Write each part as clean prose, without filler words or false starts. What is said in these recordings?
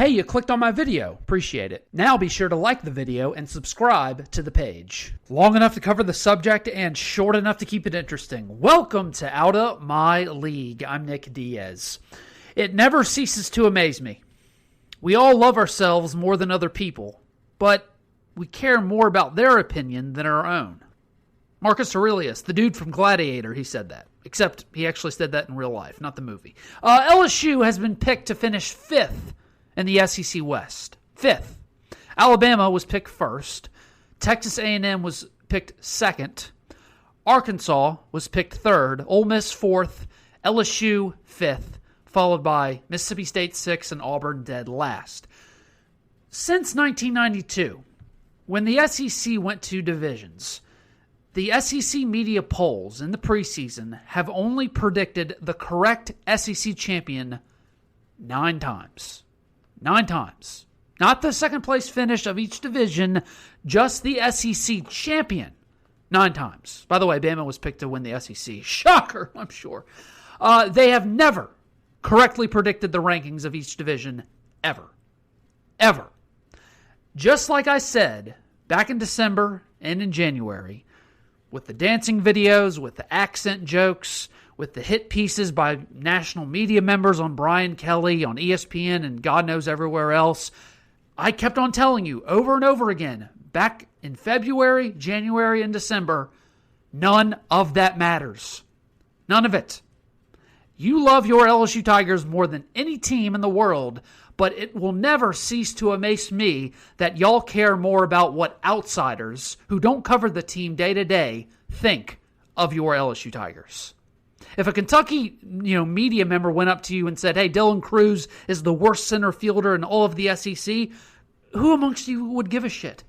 Hey, you clicked on my video. Appreciate it. Now be sure to like the video and subscribe to the page. Long enough to cover the subject and short enough to keep it interesting. Welcome to Outta My League. I'm Nick Diaz. It never ceases to amaze me. We all love ourselves more than other people, but we care more about their opinion than our own. Marcus Aurelius, the dude from Gladiator, he said that. Except he actually said that in real life, not the movie. LSU has been picked to finish 5th in the SEC West. 5th. Alabama was picked 1st. Texas A&M was picked 2nd. Arkansas was picked 3rd. Ole Miss 4th. LSU 5th. Followed by Mississippi State 6th and Auburn dead last. Since 1992, when the SEC went to divisions, the SEC media polls in the preseason have only predicted the correct SEC champion 9 times. 9 times. Not the second place finish of each division, just the SEC champion 9 times. By the way, Bama was picked to win the SEC. Shocker, I'm sure. They have never correctly predicted the rankings of each division ever. Ever. Just like I said back in December and in January, with the dancing videos, with the accent jokes, with the hit pieces by national media members on Brian Kelly, on ESPN, and God knows everywhere else, I kept on telling you over and over again, back in February, January, and December, none of that matters. None of it. You love your LSU Tigers more than any team in the world, but it will never cease to amaze me that y'all care more about what outsiders who don't cover the team day to day think of your LSU Tigers. If a Kentucky, media member went up to you and said, "Hey, Dylan Cruz is the worst center fielder in all of the SEC," who amongst you would give a shit?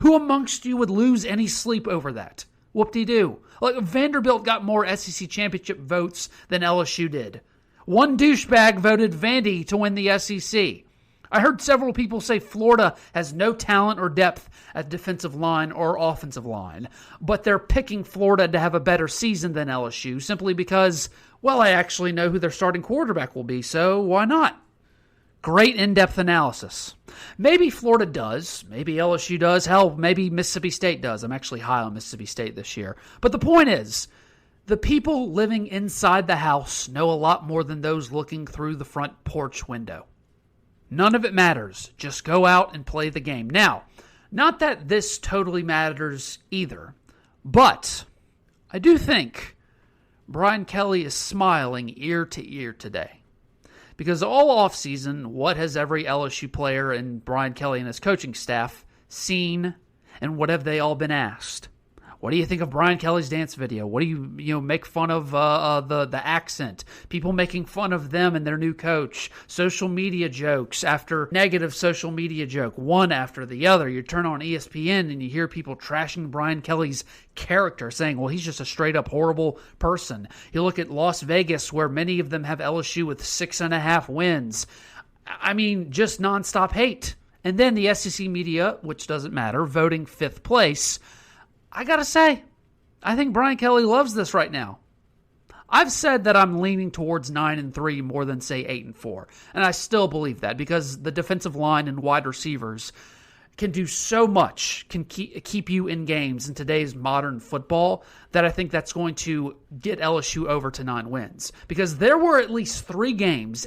Who amongst you would lose any sleep over that? Whoop-de-doo. Like, Vanderbilt got more SEC championship votes than LSU did. One douchebag voted Vandy to win the SEC. I heard several people say Florida has no talent or depth at defensive line or offensive line, but they're picking Florida to have a better season than LSU simply because, well, I actually know who their starting quarterback will be, so why not? Great in-depth analysis. Maybe Florida does. Maybe LSU does. Hell, maybe Mississippi State does. I'm actually high on Mississippi State this year. But the point is, the people living inside the house know a lot more than those looking through the front porch window. None of it matters. Just go out and play the game. Now, not that this totally matters either, but I do think Brian Kelly is smiling ear to ear today. Because all offseason, what has every LSU player and Brian Kelly and his coaching staff seen, and what have they all been asked? What do you think of Brian Kelly's dance video? What do you make fun of the accent? People making fun of them and their new coach. Social media jokes after negative social media joke, one after the other. You turn on ESPN and you hear people trashing Brian Kelly's character, saying, well, he's just a straight up horrible person. You look at Las Vegas, where many of them have LSU with 6.5 wins. I mean, just nonstop hate. And then the SEC media, which doesn't matter, voting 5th place. I gotta say, I think Brian Kelly loves this right now. I've said that I'm leaning towards 9-3 more than, say, 8-4. And I still believe that because the defensive line and wide receivers can do so much, can keep you in games in today's modern football, that I think that's going to get LSU over to 9 wins. Because there were at least 3 games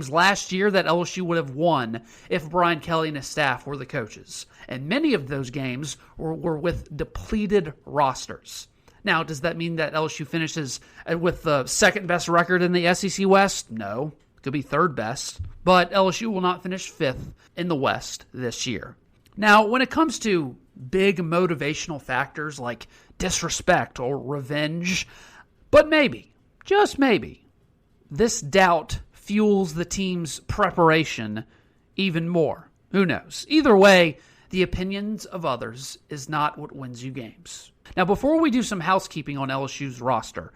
last year that LSU would have won if Brian Kelly and his staff were the coaches. And many of those games were with depleted rosters. Now, does that mean that LSU finishes with the second best record in the SEC West? No. Could be 3rd best, but LSU will not finish 5th in the West this year. Now, when it comes to big motivational factors like disrespect or revenge, but maybe, just maybe, this doubt fuels the team's preparation even more. Who knows? Either way, the opinions of others is not what wins you games. Now, before we do some housekeeping on LSU's roster,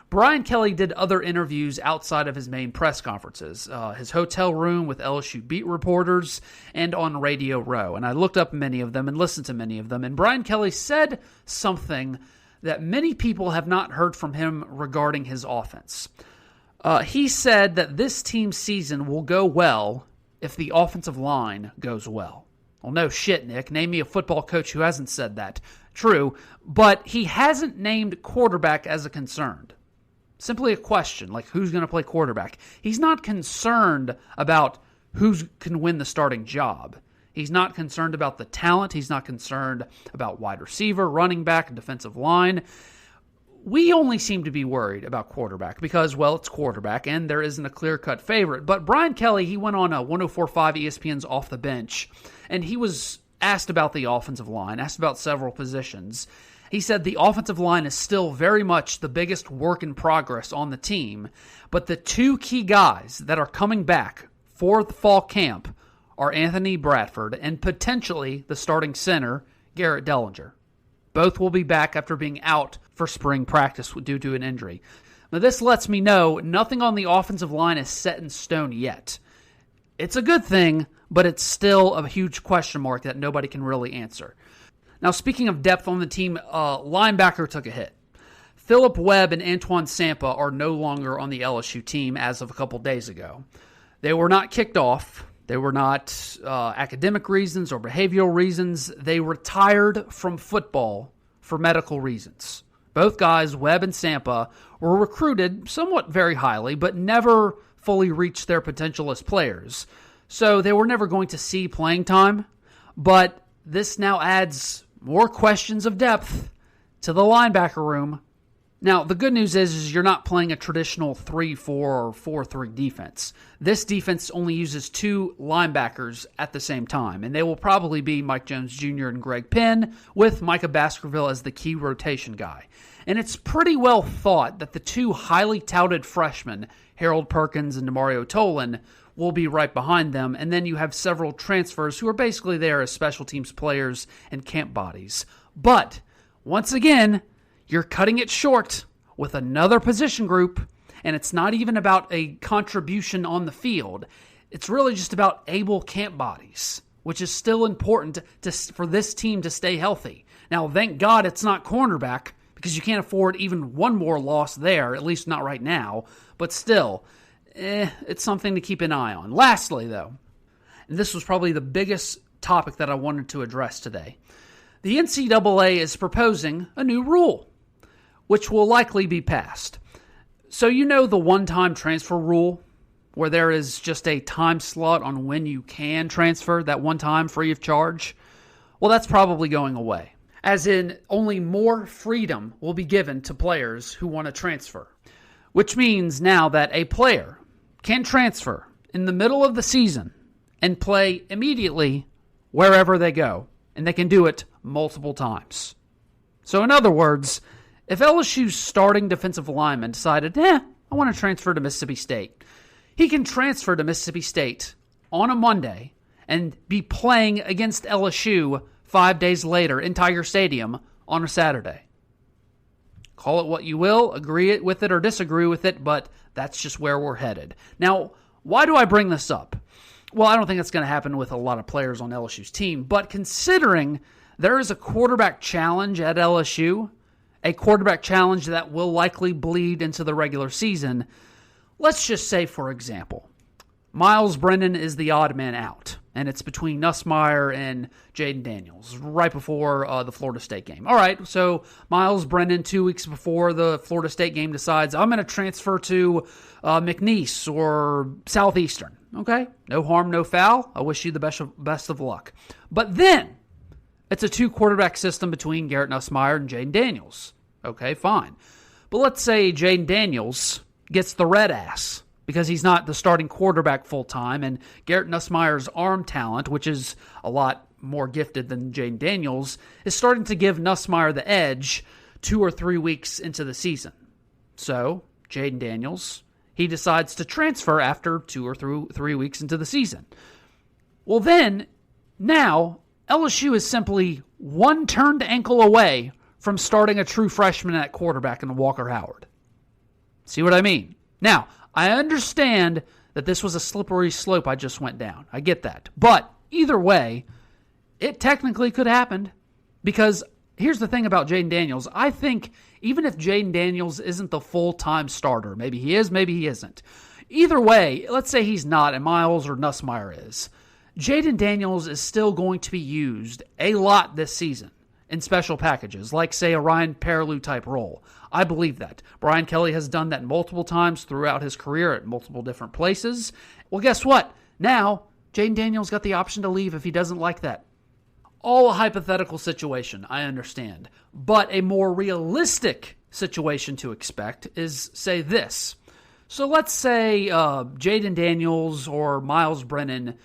Brian Kelly did other interviews outside of his main press conferences, his hotel room with LSU beat reporters, and on Radio Row. And I looked up many of them and listened to many of them. And Brian Kelly said something that many people have not heard from him regarding his offense. He said that this team's season will go well if the offensive line goes well. Well, no shit, Nick. Name me a football coach who hasn't said that. True, but he hasn't named quarterback as a concern. Simply a question, like who's going to play quarterback. He's not concerned about who can win the starting job. He's not concerned about the talent. He's not concerned about wide receiver, running back, and defensive line. We only seem to be worried about quarterback because, well, it's quarterback, and there isn't a clear-cut favorite. But Brian Kelly, he went on a 104.5 ESPN's Off the Bench, and he was asked about the offensive line, asked about several positions. He said the offensive line is still very much the biggest work in progress on the team, but the two key guys that are coming back for the fall camp are Anthony Bradford and potentially the starting center, Garrett Dellinger. Both will be back after being out for spring practice due to an injury. Now, this lets me know nothing on the offensive line is set in stone yet. It's a good thing, but it's still a huge question mark that nobody can really answer. Now, speaking of depth on the team, linebacker took a hit. Philip Webb and Antoine Sampa are no longer on the LSU team as of a couple days ago. They were not kicked off. They were not academic reasons or behavioral reasons. They retired from football for medical reasons. Both guys, Webb and Sampa, were recruited somewhat very highly, but never fully reached their potential as players. So they were never going to see playing time. But this now adds more questions of depth to the linebacker room. Now, the good news is you're not playing a traditional 3-4 or 4-3 defense. This defense only uses two linebackers at the same time, and they will probably be Mike Jones Jr. and Greg Penn, with Micah Baskerville as the key rotation guy. And it's pretty well thought that the two highly touted freshmen, Harold Perkins and Demario Tolan, will be right behind them, and then you have several transfers who are basically there as special teams players and camp bodies. But, once again, you're cutting it short with another position group, and it's not even about a contribution on the field. It's really just about able camp bodies, which is still important for this team to stay healthy. Now, thank God it's not cornerback, because you can't afford even one more loss there, at least not right now, but still, it's something to keep an eye on. Lastly, though, and this was probably the biggest topic that I wanted to address today, the NCAA is proposing a new rule, which will likely be passed. So you know the one-time transfer rule, where there is just a time slot on when you can transfer that one time free of charge? Well, that's probably going away, as in only more freedom will be given to players who want to transfer, which means now that a player can transfer in the middle of the season and play immediately wherever they go, and they can do it multiple times. So in other words, if LSU's starting defensive lineman decided, I want to transfer to Mississippi State, he can transfer to Mississippi State on a Monday and be playing against LSU 5 days later in Tiger Stadium on a Saturday. Call it what you will, agree with it or disagree with it, but that's just where we're headed. Now, why do I bring this up? Well, I don't think it's going to happen with a lot of players on LSU's team, but considering there is a quarterback challenge at LSU, a quarterback challenge that will likely bleed into the regular season, let's just say, for example, Miles Brennan is the odd man out, and it's between Nussmeier and Jaden Daniels right before the Florida State game. All right, so Miles Brennan 2 weeks before the Florida State game decides, I'm going to transfer to McNeese or Southeastern. Okay, no harm, no foul. I wish you the best of luck. But then, it's a two-quarterback system between Garrett Nussmeier and Jaden Daniels. Okay, fine. But let's say Jaden Daniels gets the red ass because he's not the starting quarterback full-time, and Garrett Nussmeier's arm talent, which is a lot more gifted than Jaden Daniels, is starting to give Nussmeier the edge 2 or 3 weeks into the season. So, Jaden Daniels, he decides to transfer after 2 or 3 weeks into the season. Well then, now, LSU is simply one turned ankle away from starting a true freshman at quarterback in Walker Howard. See what I mean? Now, I understand that this was a slippery slope I just went down. I get that. But either way, it technically could happen, because here's the thing about Jaden Daniels. I think even if Jaden Daniels isn't the full-time starter, maybe he is, maybe he isn't, Either way, let's say he's not and Miles or Nussmeier is. Jaden Daniels is still going to be used a lot this season in special packages, like, say, a Ryan Perrilloux type role. I believe that. Brian Kelly has done that multiple times throughout his career at multiple different places. Well, guess what? Now, Jaden Daniels got the option to leave if he doesn't like that. All a hypothetical situation, I understand. But a more realistic situation to expect is, say, this. So let's say Jaden Daniels or Miles Brennan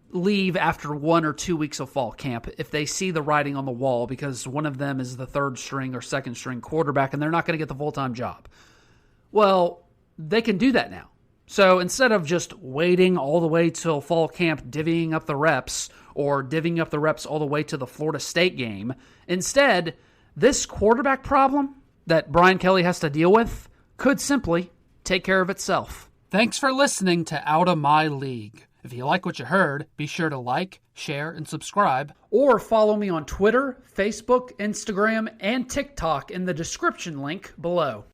leave after 1 or 2 weeks of fall camp if they see the writing on the wall because one of them is the third string or second string quarterback and they're not going to get the full-time job. Well, they can do that now. So instead of just waiting all the way till fall camp, divvying up the reps, or divvying up the reps all the way to the Florida State game, instead, this quarterback problem that Brian Kelly has to deal with could simply take care of itself. Thanks for listening to Out of My League. If you like what you heard, be sure to like, share, and subscribe. Or follow me on Twitter, Facebook, Instagram, and TikTok in the description link below.